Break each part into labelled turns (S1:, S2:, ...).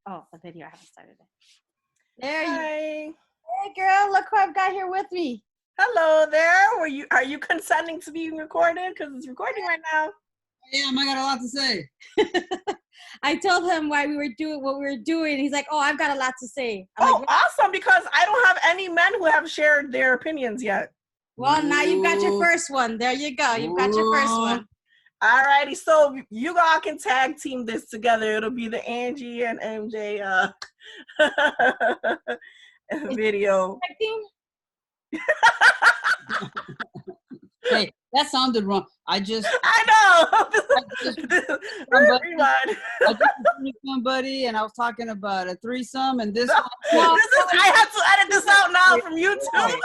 S1: Oh, the video. I haven't started it. There you.
S2: Hi.
S1: Hey, girl. Look who I've got here with me.
S2: Hello there. Are you consenting to being recorded? Because it's recording right now.
S3: Yeah, I got a lot to say.
S1: I told him why we were doing what we were doing. He's like, "Oh, I've got a lot to say." I'm
S2: Oh,
S1: like,
S2: awesome! Because I don't have any men who have shared their opinions yet.
S1: well, now you've got your first one. There you go. You've got your first one.
S2: Alrighty, so you all can tag team this together. It'll be the Angie and MJ video.
S3: Hey, that sounded wrong. I
S2: know.
S3: I just somebody, and I was talking about a threesome, and this.
S2: I have to edit this out now from YouTube.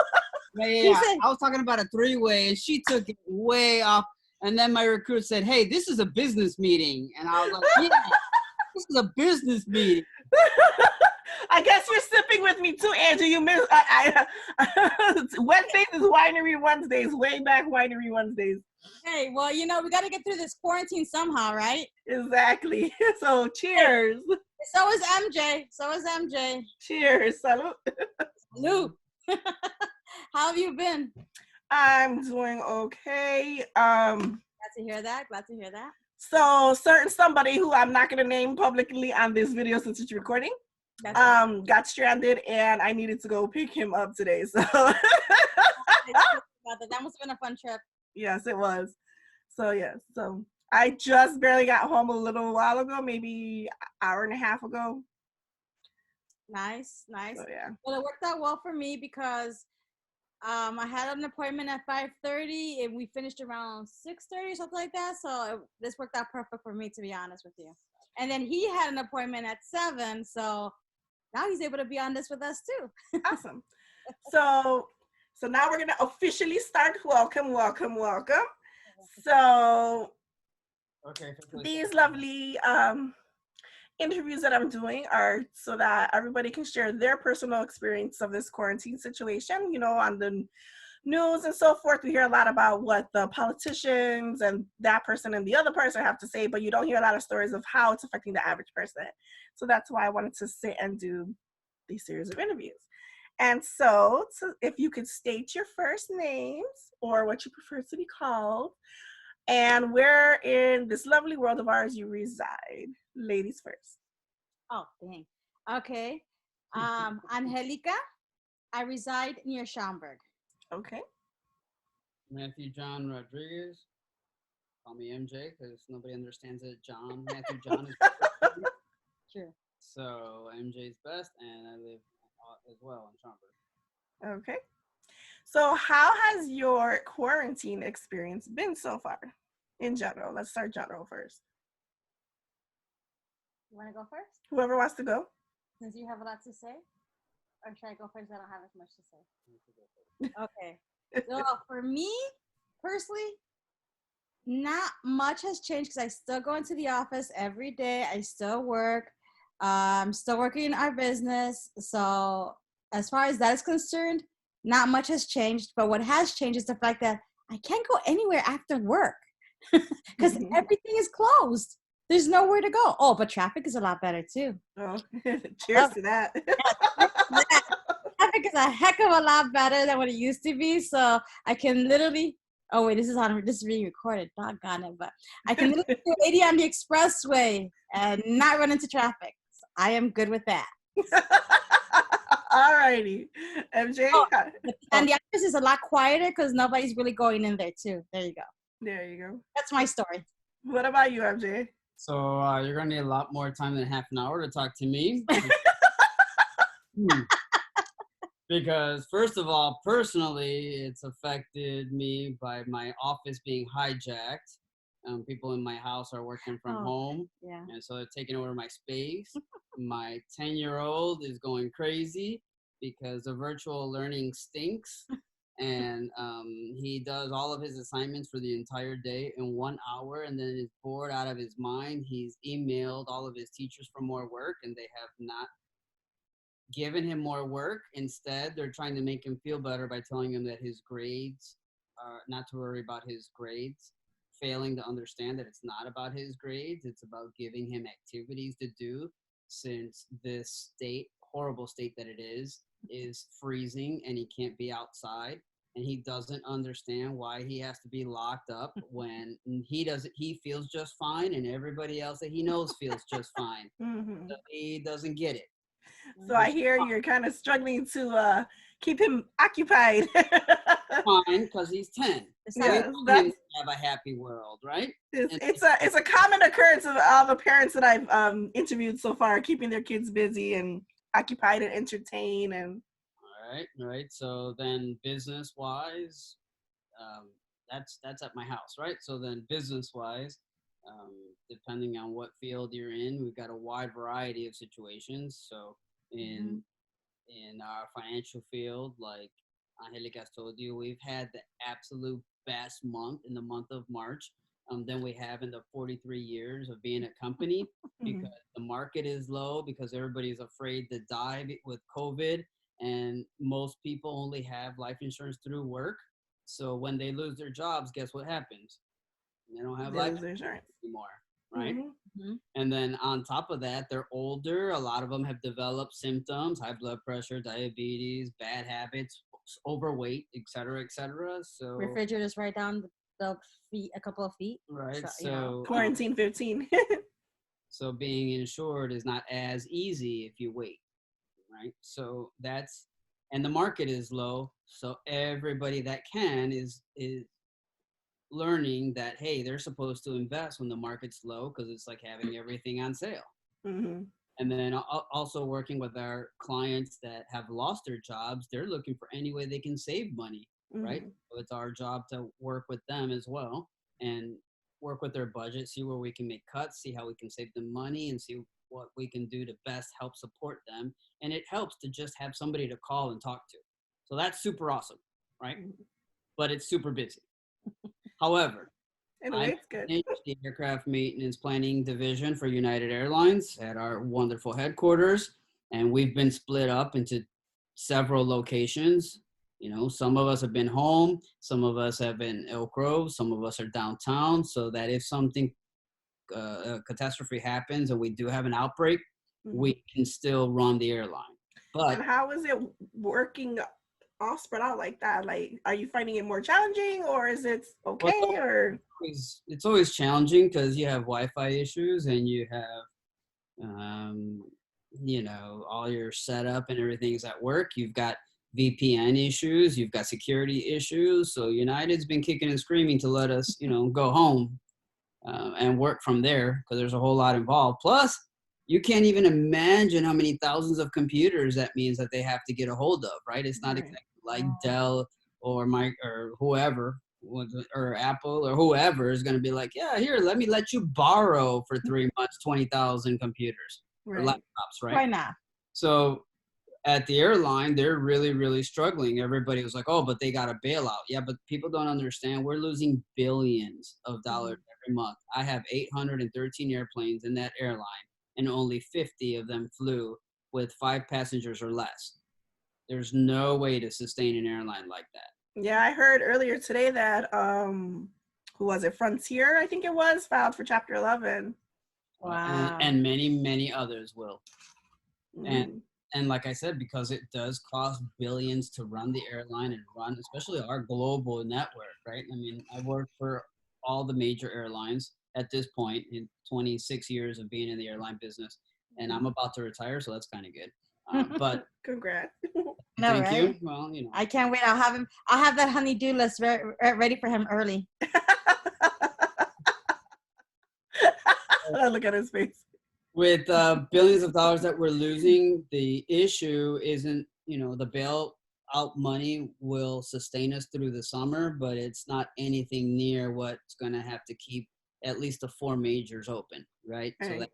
S3: Yeah. I was talking about a three-way, and she took it way off. And then my recruiter said, "Hey, this is a business meeting," and I was like, "Yeah, this is a business meeting."
S2: I guess you're sipping with me too, Andrew. You miss Wednesdays is Winery Wednesdays. Way back Winery Wednesdays.
S1: Hey, well, we got to get through this quarantine somehow, right?
S2: Exactly. So cheers.
S1: So is MJ.
S2: Cheers. Salud.
S1: Salud. How have you been?
S2: I'm doing okay.
S1: Glad to hear that.
S2: So certain somebody who I'm not going to name publicly on this video since it's recording, got stranded, and I needed to go pick him up today. So
S1: that must have been a fun trip.
S2: Yes, it was. So yes, so I just barely got home a little while ago, maybe an hour and a half ago.
S1: Nice.
S2: So, yeah.
S1: Well, it worked out well for me because I had an appointment at 5:30 and we finished around 6:30 or something like that. So this worked out perfect for me, to be honest with you. And then he had an appointment at 7, so now he's able to be on this with us too.
S2: Awesome. So now we're gonna officially start. Welcome. So
S3: okay,
S2: these lovely interviews that I'm doing are so that everybody can share their personal experience of this quarantine situation. On the news and so forth, we hear a lot about what the politicians and that person and the other person have to say, but you don't hear a lot of stories of how it's affecting the average person. So that's why I wanted to sit and do these series of interviews. And so if you could state your first names or what you prefer to be called and where in this lovely world of ours you reside. Ladies first.
S1: Oh, dang. Okay. Angelica. I reside near Schaumburg.
S2: Okay.
S3: Matthew John Rodriguez. Call me MJ because nobody understands it. Matthew John is
S1: True.
S3: So MJ's best, and I live as well in Schaumburg.
S2: Okay. So how has your quarantine experience been so far? In general, let's start general first.
S1: You want to go first?
S2: Whoever wants to go.
S1: Since you have a lot to say? Or should I go first? I don't have as much to say. Okay. So for me, personally, not much has changed because I still go into the office every day. I still work. I'm still working in our business. So as far as that is concerned, not much has changed. But what has changed is the fact that I can't go anywhere after work because everything is closed. There's nowhere to go. Oh, but traffic is a lot better too.
S2: Oh, cheers to that.
S1: Traffic is a heck of a lot better than what it used to be. So I can literally, oh wait, this is being recorded. Doggone it, but I can literally do 80 on the expressway and not run into traffic. So I am good with that.
S2: All righty. MJ?
S1: And the office is a lot quieter because nobody's really going in there too. There you go.
S2: There you go.
S1: That's my story.
S2: What about you, MJ?
S3: So you're going to need a lot more time than half an hour to talk to me. Because first of all, personally, it's affected me by my office being hijacked. People in my house are working from home.
S1: Yeah.
S3: And so they're taking over my space. My 10-year-old is going crazy because the virtual learning stinks. And he does all of his assignments for the entire day in 1 hour and then is bored out of his mind. He's emailed all of his teachers for more work and they have not given him more work. Instead, they're trying to make him feel better by telling him that his grades are not to worry about his grades, failing to understand that it's not about his grades. It's about giving him activities to do since this horrible state that it is freezing and he can't be outside. And he doesn't understand why he has to be locked up when he feels just fine and everybody else that he knows feels just fine. So he doesn't get it.
S2: So I hear you're kind of struggling to keep him occupied.
S3: Fine, because he's 10.
S2: Yeah,
S3: have a happy world, right?
S2: It's a common occurrence of all the parents that I've interviewed so far, keeping their kids busy and occupied and entertained. And
S3: all right. So then business-wise, that's at my house, right? So then business-wise, depending on what field you're in, we've got a wide variety of situations. So in our financial field, like Angelica told you, we've had the absolute best month in the month of March than we have in the 43 years of being a company because the market is low, because everybody's afraid to die with COVID, and most people only have life insurance through work. So when they lose their jobs, guess what happens? They don't have life insurance anymore, right? And then on top of that, they're older. A lot of them have developed symptoms: high blood pressure, diabetes, bad habits, overweight, et cetera, et cetera. So
S1: refrigerators right down the feet, a couple of feet.
S3: Right. So
S2: quarantine 15.
S3: So being insured is not as easy if you wait, right? So and the market is low. So everybody that can is learning that, hey, they're supposed to invest when the market's low because it's like having everything on sale. And then also working with our clients that have lost their jobs, they're looking for any way they can save money, right? So it's our job to work with them as well and work with their budget, see where we can make cuts, see how we can save them money, and see what we can do to best help support them. And it helps to just have somebody to call and talk to. So that's super awesome, right? But it's super busy. However, I manage the aircraft maintenance planning division for United Airlines at our wonderful headquarters, and we've been split up into several locations. You know, some of us have been home, some of us have been Elk Grove, some of us are downtown, so that if something, a catastrophe happens and we do have an outbreak, we can still run the airline. But
S2: and how is it working all spread out like that? Like, are you finding it more challenging, or is it okay? Or
S3: it's always challenging because you have Wi-Fi issues and you have, you know, all your setup and everything's at work. You've got VPN issues. You've got security issues. So United's been kicking and screaming to let us, you know, go home and work from there because there's a whole lot involved. Plus, you can't even imagine how many thousands of computers that means that they have to get a hold of, right? It's not exactly like Dell or whoever, or Apple or whoever is going to be like, yeah, here, let you borrow for 3 months 20,000 computers or laptops, right?
S1: Why not?
S3: So at the airline, they're really, really struggling. Everybody was like, oh, but they got a bailout. Yeah, but people don't understand. We're losing billions of dollars every month. I have 813 airplanes in that airline, and only 50 of them flew with 5 passengers or less. There's no way to sustain an airline like that.
S2: Yeah, I heard earlier today that, who was it? Frontier, I think it was, filed for Chapter 11.
S1: Wow.
S3: And many, many others will. And like I said, because it does cost billions to run the airline and run, especially our global network, right? I mean, I work for all the major airlines at this point in 26 years of being in the airline business, and I'm about to retire, so that's kind of good. But
S2: congrats.
S3: Thank you. Well, you know,
S1: I can't wait. I'll have that honey-do list ready for him early.
S2: Look at his face.
S3: With billions of dollars that we're losing, the issue isn't, you know, the bailout money will sustain us through the summer, but it's not anything near what's going to have to keep at least the 4 majors open, right? So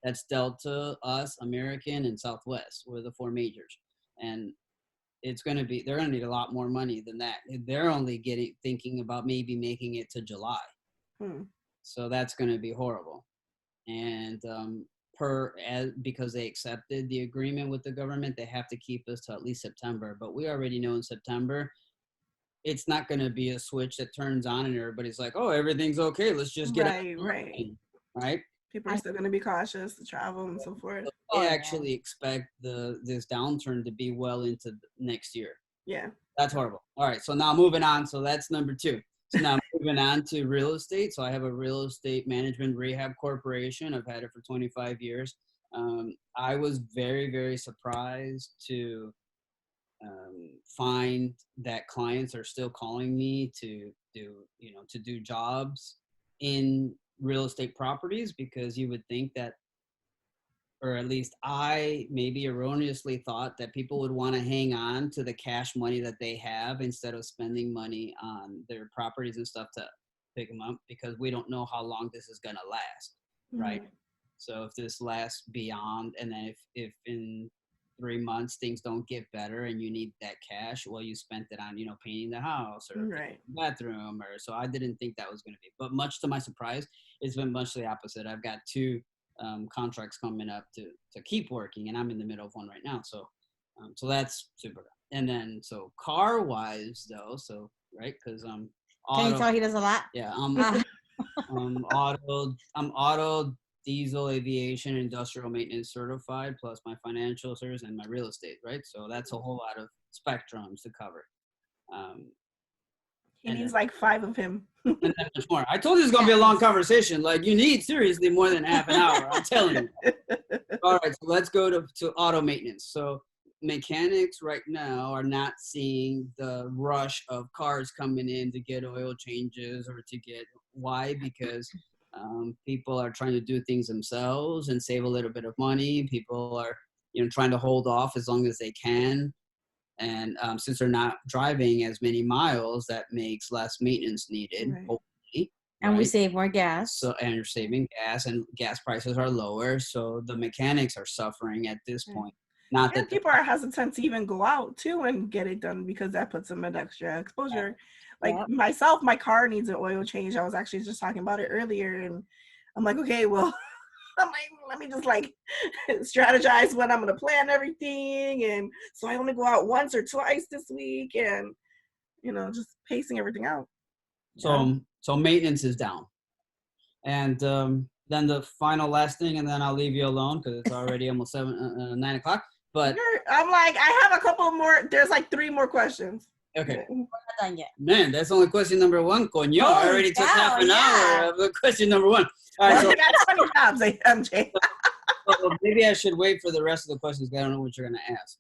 S3: that's Delta, us, American, and Southwest were the 4 majors. And they're going to need a lot more money than that. They're only thinking about maybe making it to July. So that's going to be horrible. And because they accepted the agreement with the government, they have to keep us to at least September. But we already know in September, it's not going to be a switch that turns on and everybody's like, oh, everything's okay. Let's just get
S2: right.
S3: Right?
S2: People are still going to be cautious to travel and so forth.
S3: They actually expect this downturn to be well into next year.
S2: Yeah.
S3: That's horrible. All right, so now moving on. So that's number 2. So now moving on to real estate. So I have a real estate management rehab corporation. I've had it for 25 years. I was very, very surprised to find that clients are still calling me to do jobs in real estate properties, because you would think that, or at least I maybe erroneously thought that people would want to hang on to the cash money that they have instead of spending money on their properties and stuff to pick them up, because we don't know how long this is going to last, right? So if this lasts beyond, and then if in 3 months things don't get better and you need that cash, well, you spent it on, painting the house or the bathroom, or so I didn't think that was going to be. But much to my surprise, it's been much the opposite. I've got 2 contracts coming up to keep working, and I'm in the middle of one right now. So that's super. And then so car wise though, so right, because
S1: can you tell he does a lot?
S3: Yeah, I'm auto, diesel, aviation, industrial maintenance certified, plus my financial service and my real estate, right? So that's a whole lot of spectrums to cover.
S2: He needs like 5 of him.
S3: And then much more. I told you it's going to be a long conversation. Like, you need seriously more than half an hour. I'm telling you. All right, so let's go to auto maintenance. So mechanics right now are not seeing the rush of cars coming in to get oil changes or to get, why? Because people are trying to do things themselves and save a little bit of money. People are, trying to hold off as long as they can. And since they're not driving as many miles, that makes less maintenance needed.
S2: Right.
S3: Hopefully,
S1: and
S3: right?
S1: we save more gas.
S3: So, and you're saving gas, and gas prices are lower. So the mechanics are suffering at this point. Not
S2: and
S3: that
S2: people are hesitant to even go out too and get it done because that puts them at extra exposure. Like myself, my car needs an oil change. I was actually just talking about it earlier, and I'm like, okay, well, I'm like, let me just like strategize when I'm gonna plan everything, and so I only go out once or twice this week, and just pacing everything out.
S3: So maintenance is down, and then the final last thing, and then I'll leave you alone because it's already almost 9 o'clock. But
S2: I'm like, I have a couple more. There's like 3 more questions.
S3: Okay.
S1: We're not done yet.
S3: Man, that's only question number 1. Coño, I already took half an hour of question number 1. All right,
S2: so that's funny jobs, MJ.
S3: Well, maybe I should wait for the rest of the questions. I don't know what you're going to ask.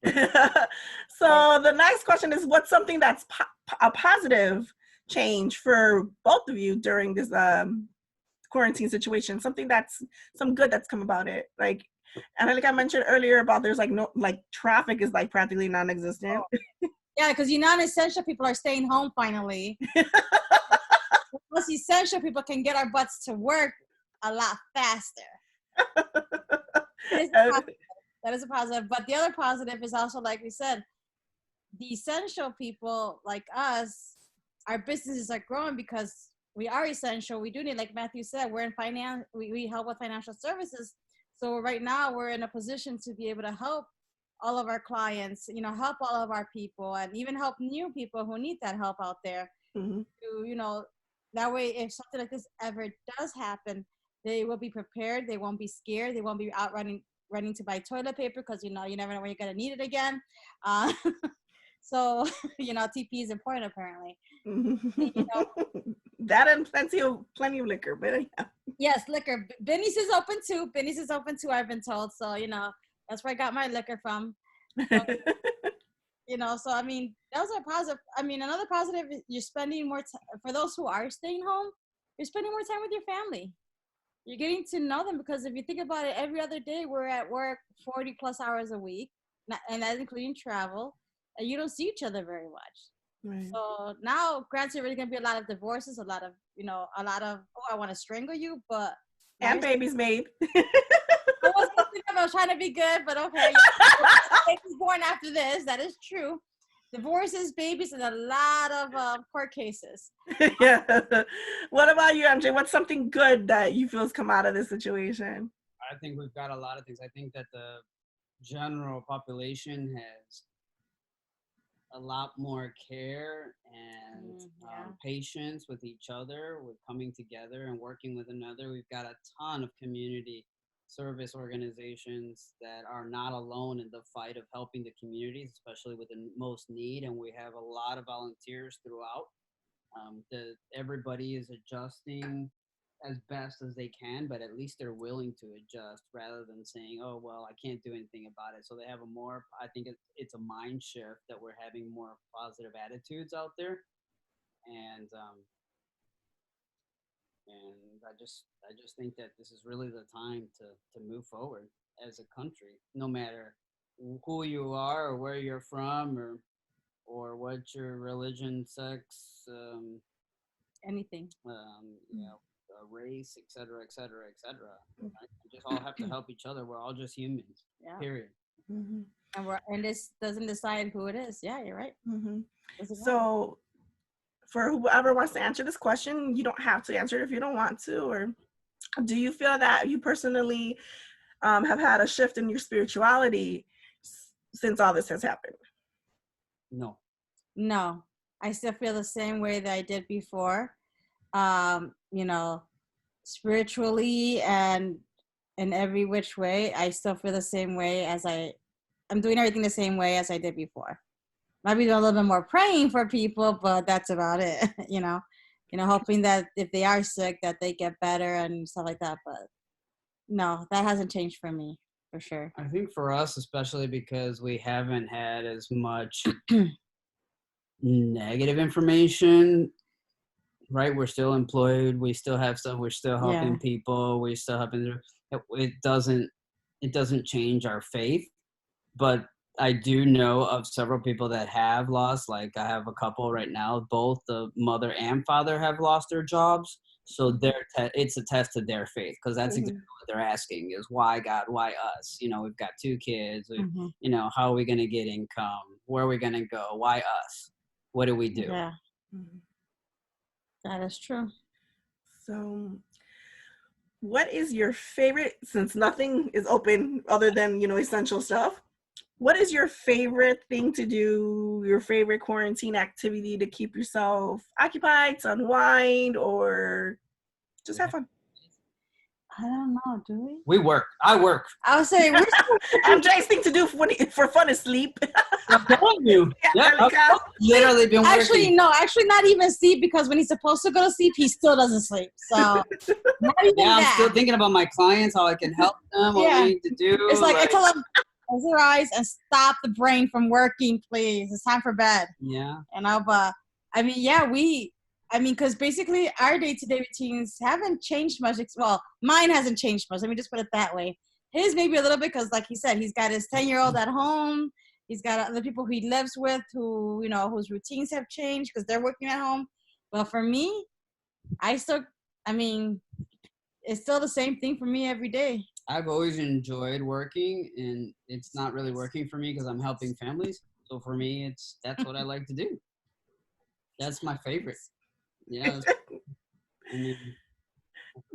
S2: So the next question is, what's something that's a positive change for both of you during this quarantine situation? Something that's some good that's come about it. Like, and like I mentioned earlier about there's like no, like traffic is like practically non-existent.
S1: Yeah, because non-essential people are staying home finally. Plus, essential people can get our butts to work a lot faster. That is a positive. But the other positive is also, like we said, the essential people like us, our businesses are growing because we are essential. We do need, like Matthew said, we're in finance. We help with financial services. So right now we're in a position to be able to help all of our clients, help all of our people, and even help new people who need that help out there.
S2: Mm-hmm.
S1: To, that way, if something like this ever does happen, they will be prepared. They won't be scared. They won't be out running to buy toilet paper because, you never know when you're going to need it again. So, TP is important, apparently.
S2: That and plenty of liquor, but yeah.
S1: Yes, liquor. Benny's is open too. I've been told. So, that's where I got my liquor from. So, I mean, those are positive. I mean, another positive is you're spending more time, for those who are staying home, you're spending more time with your family. You're getting to know them, because if you think about it, every other day we're at work 40 plus hours a week, and that's including travel, and you don't see each other very much.
S2: Right.
S1: So now, granted, there's going to be a lot of divorces, a lot of, I want to strangle you, but.
S2: And babies made.
S1: I was trying to be good, but okay. Babies born after this, that is true. Divorces, babies, and a lot of court cases.
S2: Yeah. What about you, MJ? What's something good that you feel has come out of this situation?
S3: I think we've got a lot of things. I think that the general population has a lot more care and patience with each other, with coming together and working with another. We've got a ton of community service organizations that are not alone in the fight of helping the communities, especially with the most need. And we have a lot of volunteers throughout. Everybody is adjusting as best as they can, but at least they're willing to adjust rather than saying, "Oh, well, I can't do anything about it." So they have a more, I think it's a mind shift that we're having more positive attitudes out there, and I just think that this is really the time to move forward as a country, no matter who you are or where you're from or what your religion, sex,
S1: anything.
S3: you know, race, et cetera, et cetera, et cetera. Right? We just all have to help each other. We're all just humans.
S1: Yeah.
S3: Period.
S2: Mm-hmm.
S1: And this doesn't decide who it is. Yeah, you're right.
S2: Mm-hmm. So, for whoever wants to answer this question, you don't have to answer it if you don't want to. Or do you feel that you personally have had a shift in your spirituality since all this has happened?
S3: No.
S1: No, I still feel the same way that I did before. You know, spiritually and in every which way, I still feel the same way as I'm doing everything the same way as I did before. Maybe do a little bit more praying for people, but that's about it. Hoping that if they are sick, that they get better and stuff like that. But no, that hasn't changed for me, for sure.
S3: I think for us, especially because we haven't had as much negative information, right? We're still employed. We still have stuff. We're still helping people. We still helping. It doesn't change our faith, but I do know of several people that have lost. Like I have a couple right now. Both the mother and father have lost their jobs. So it's a test to their faith, because that's exactly what they're asking is, why God, why us? We've got 2 kids. How are we going to get income? Where are we going to go? Why us? What do we do?
S1: Yeah, that is true.
S2: So what is your favorite, since nothing is open other than, essential stuff, what is your favorite thing to do, your favorite quarantine activity to keep yourself occupied, to unwind, or just have fun?
S1: I don't know. Do we?
S3: We work. I work.
S1: I would say
S2: MJ's thing to do for fun is sleep.
S3: I'm telling you. Yeah, I've literally been working.
S1: Actually not even sleep, because when he's supposed to go to sleep, he still doesn't sleep. So not even
S3: I'm
S1: that.
S3: still thinking about my clients, how I can help them, what we need to do.
S1: It's like I tell them, close your eyes and stop the brain from working, please. It's time for bed.
S3: Yeah.
S1: But because basically our day-to-day routines haven't changed much. Well, mine hasn't changed much. Let me just put it that way. His maybe a little bit, because like he said, he's got his 10-year-old at home. He's got other people who he lives with who, whose routines have changed because they're working at home. But for me, it's still the same thing for me every day.
S3: I've always enjoyed working, and it's not really working for me because I'm helping families. So for me, that's what I like to do. That's my favorite. Yeah.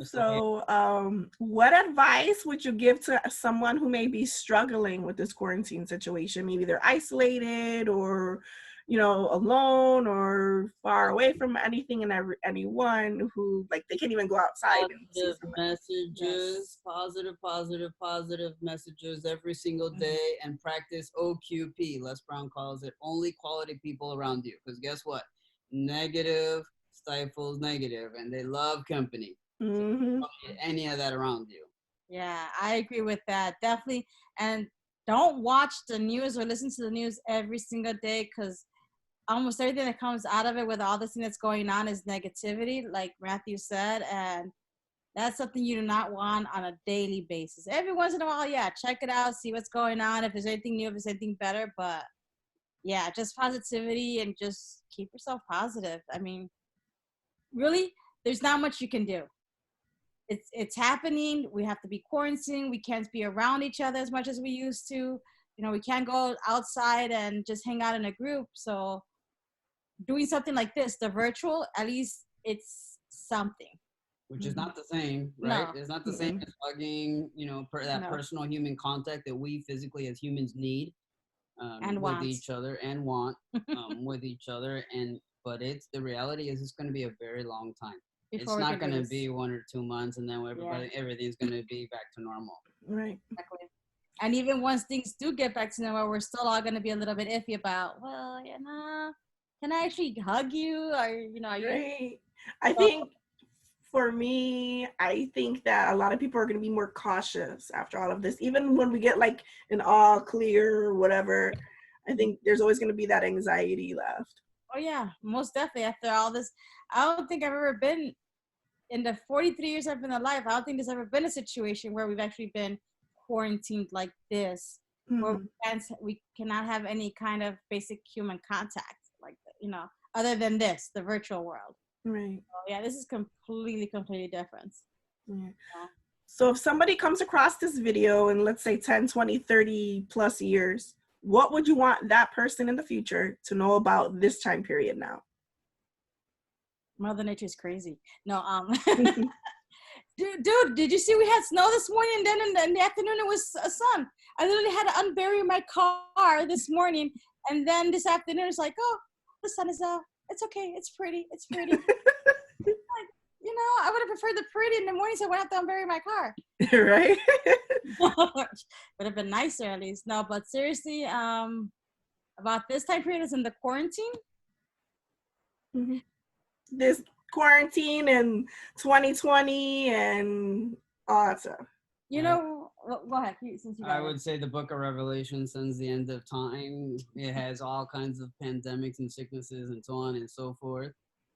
S2: So, what advice would you give to someone who may be struggling with this quarantine situation? Maybe they're isolated, or, alone, or far away from anything and anyone, who they can't even go outside.
S3: Positive messages, positive messages every single day, and practice OQP. Les Brown calls it only quality people around you. Because guess what? Negative stifles negative, and they love company. So don't get any of that around you.
S1: Yeah, I agree with that. Definitely. And don't watch the news or listen to the news every single day, because almost everything that comes out of it with all this thing that's going on is negativity, like Matthew said. And that's something you do not want on a daily basis. Every once in a while, check it out, see what's going on, if there's anything new, if there's anything better. But just positivity, and just keep yourself positive. Really, there's not much you can do. It's happening. We have to be quarantined. We can't be around each other as much as we used to. We can't go outside and just hang out in a group. So doing something like this, the virtual, at least it's something.
S3: Which is not the same, right?
S1: No.
S3: It's not the same as hugging, that personal human contact that we physically as humans need. with each other and want with each other. But the reality is it's going to be a very long time. It's not going to be 1 or 2 months and then everything's going to be back to normal.
S2: Right.
S1: Exactly. And even once things do get back to normal, we're still all going to be a little bit iffy about, well, can I actually hug you? Or,
S2: right. I think for me, I think that a lot of people are going to be more cautious after all of this. Even when we get like an all clear or whatever, I think there's always going to be that anxiety left.
S1: Oh, yeah, most definitely. After all this, I don't think I've ever been, in the 43 years I've been alive, I don't think there's ever been a situation where we've actually been quarantined like this, where we cannot have any kind of basic human contact, like, other than the virtual world.
S2: Right.
S1: So, yeah, this is completely different.
S2: Yeah. So if somebody comes across this video in, let's say, 10, 20, 30 plus years, what would you want that person in the future to know about this time period now?
S1: Mother Nature is crazy. No, dude, did you see we had snow this morning, and then in the afternoon it was sun? I literally had to unbury my car this morning, and then this afternoon it's like, oh, the sun is out. It's okay. It's pretty. Like, I would have preferred the pretty in the morning, so I went out to unbury my car.
S2: Right.
S1: Would have been nicer at least. No, but seriously, about this time period is in the quarantine.
S2: Mm-hmm. This quarantine and 2020 and all that stuff.
S1: Go ahead. Since you
S3: I would say the book of Revelation sends the end of time. It has all kinds of pandemics and sicknesses and so on and so forth,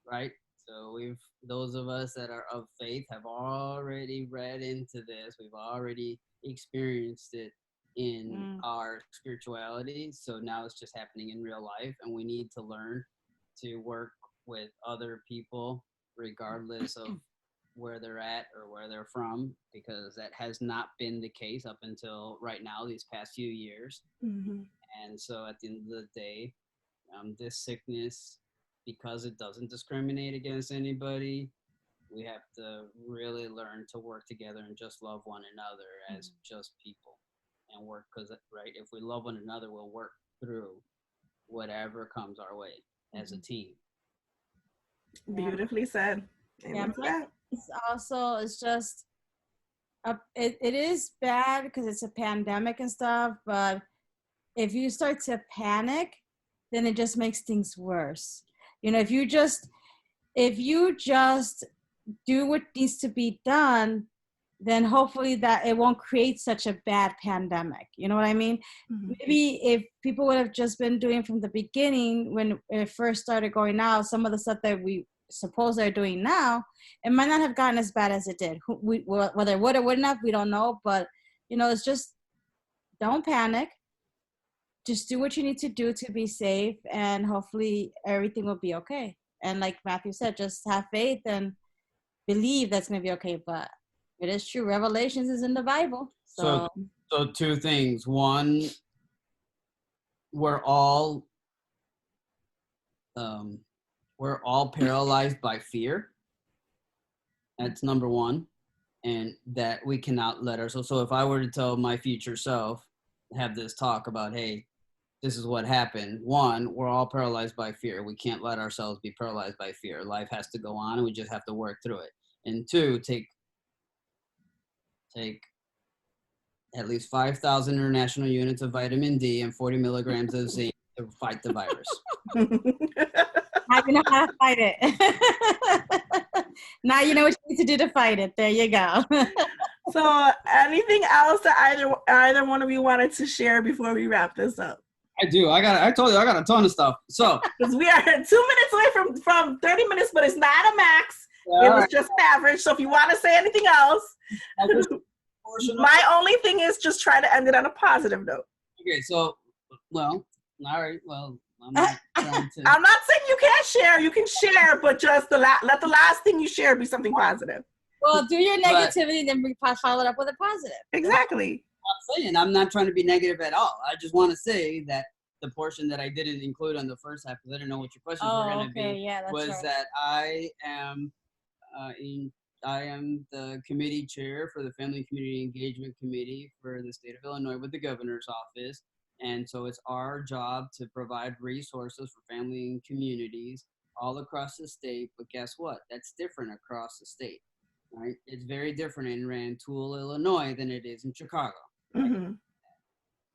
S3: right? So those of us that are of faith have already read into this. We've already experienced it in our spirituality. So now it's just happening in real life, and we need to learn to work with other people regardless of where they're at or where they're from, because that has not been the case up until right now, these past few years. And so at the end of the day, this sickness, because it doesn't discriminate against anybody, we have to really learn to work together and just love one another as just people and work, because if we love one another, we'll work through whatever comes our way as a team.
S2: Beautifully said.
S1: Yeah, it's just it is bad because it's a pandemic and stuff, but if you start to panic, then it just makes things worse. If you just do what needs to be done, then hopefully that it won't create such a bad pandemic. You know what I mean? Maybe if people would have just been doing from the beginning when it first started going out, some of the stuff that we suppose they're doing now, it might not have gotten as bad as it did. Whether it would or wouldn't have, we don't know. But, it's just, don't panic. Just do what you need to do to be safe, and hopefully everything will be okay. And like Matthew said, just have faith and believe that's going to be okay. But it is true. Revelations is in the Bible. So
S3: two things. One, we're all paralyzed by fear. That's number one. And that we cannot let ourselves. So if I were to tell my future self, have this talk about, hey, this is what happened. One, we're all paralyzed by fear. We can't let ourselves be paralyzed by fear. Life has to go on, and we just have to work through it. And two, take at least 5,000 international units of vitamin D and 40 milligrams of zinc to fight the virus.
S1: Now you know how to fight it. Now you know what you need to do to fight it. There you go.
S2: So anything else that either one of you wanted to share before we wrap this up?
S3: I do. I told you I got a ton of stuff. So
S2: because we are 2 minutes away from 30 minutes, but it's not a max. It was just an average. So if you want to say anything else, my only thing is just try to end it on a positive note.
S3: Okay. So, all right. Well, I'm not trying to.
S2: I'm not saying you can't share. You can share, but just let the last thing you share be something positive.
S1: Well, do your negativity, then we follow it up with a positive.
S2: Exactly.
S3: I'm not trying to be negative at all. I just want to say that the portion that I didn't include on the first half, because I didn't know what your questions were going to be, was right. That I am the committee chair for the Family and Community Engagement Committee for the state of Illinois with the governor's office. And so it's our job to provide resources for family and communities all across the state. But guess what? That's different across the state, right? It's very different in Rantoul, Illinois than it is in Chicago.
S2: Mm-hmm.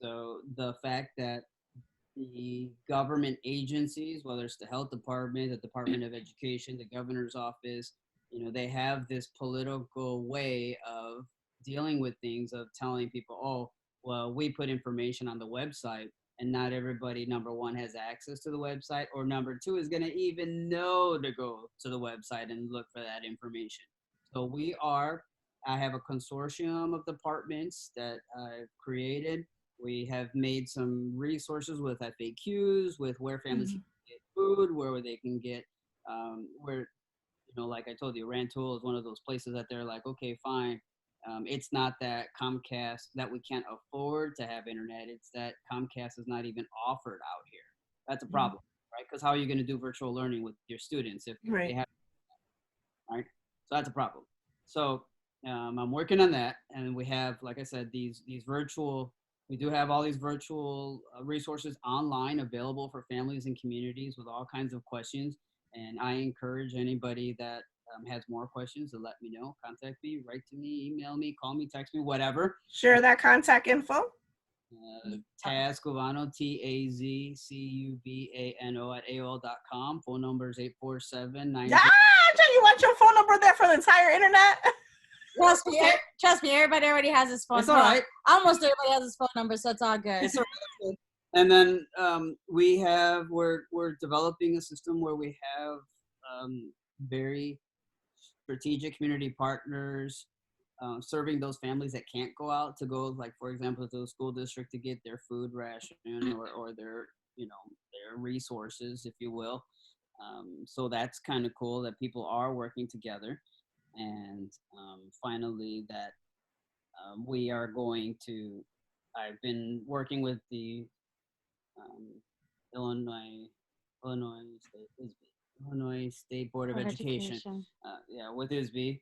S3: So the fact that the government agencies, whether it's the health department, the Department of Education, the governor's office, they have this political way of dealing with things, of telling people, oh, well, we put information on the website, and not everybody, number one, has access to the website, or number two, is going to even know to go to the website and look for that information. So I have a consortium of departments that I've created. We have made some resources with FAQs, with where families can get food, where they can get, like I told you, Rantoul is one of those places that they're like, okay, fine. It's not that Comcast, that we can't afford to have internet. It's that Comcast is not even offered out here. That's a problem, right? Because how are you going to do virtual learning with your students if they have, right? So that's a problem. So I'm working on that. And we have, like I said, these virtual, we do have all these virtual resources online available for families and communities with all kinds of questions. And I encourage anybody that has more questions to let me know. Contact me, write to me, email me, call me, text me, whatever.
S2: Share that contact info.
S3: Taz Cubano, TAZCUBANO @AOL.com. Phone number is 847-9.
S2: You want your phone number there for the entire internet?
S1: Trust me, everybody already has his phone number.
S3: It's all right.
S1: Almost everybody has his phone number, so it's all good.
S3: It's all right. And then we're developing a system where we have very strategic community partners serving those families that can't go out to go, like, for example, to the school district to get their food ration or their, their resources, if you will. So that's kind of cool that people are working together. And finally, that we are going to, I've been working with the Illinois State Board of Education. With ISB,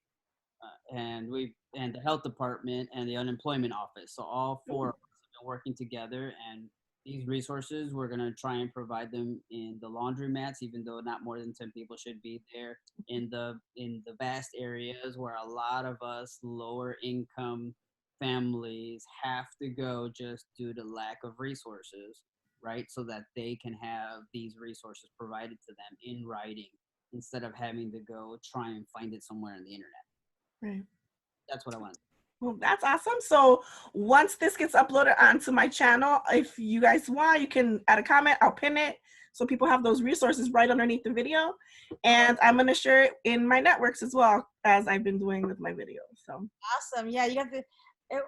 S3: and the health department and the unemployment office. So all four of us have been working together, and these resources, we're going to try and provide them in the laundromats, even though not more than 10 people should be there, in the vast areas where a lot of us lower income families have to go just due to lack of resources, right? So that they can have these resources provided to them in writing instead of having to go try and find it somewhere on the internet.
S2: Right.
S3: That's what I want.
S2: Well, that's awesome. So once this gets uploaded onto my channel, if you guys want, you can add a comment. I'll pin it so people have those resources right underneath the video. And I'm going to share it in my networks as well, as I've been doing with my videos. So
S1: awesome. Yeah, you got the.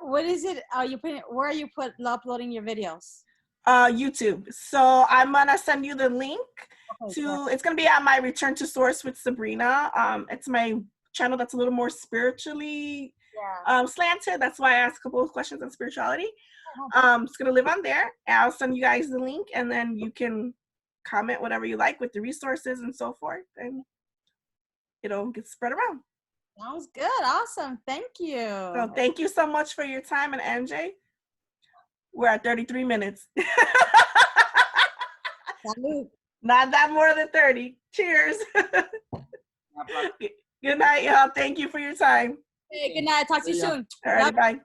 S1: What is it? Where are you uploading your videos?
S2: YouTube. So I'm gonna send you the link to. It's gonna be on my Return to Source with Sabrina. It's my channel that's a little more spiritually slanted. That's why I asked a couple of questions on spirituality. It's gonna live on there. I'll send you guys the link, and then you can comment whatever you like with the resources and so forth, and it'll get spread around.
S1: Sounds good. Awesome. Thank you.
S2: So thank you so much for your time. And Angie, we're at 33 minutes. Not that more than 30. Cheers. Good night, y'all. Thank you for your time.
S1: Hey, good night. Talk to you soon.
S2: All right, bye.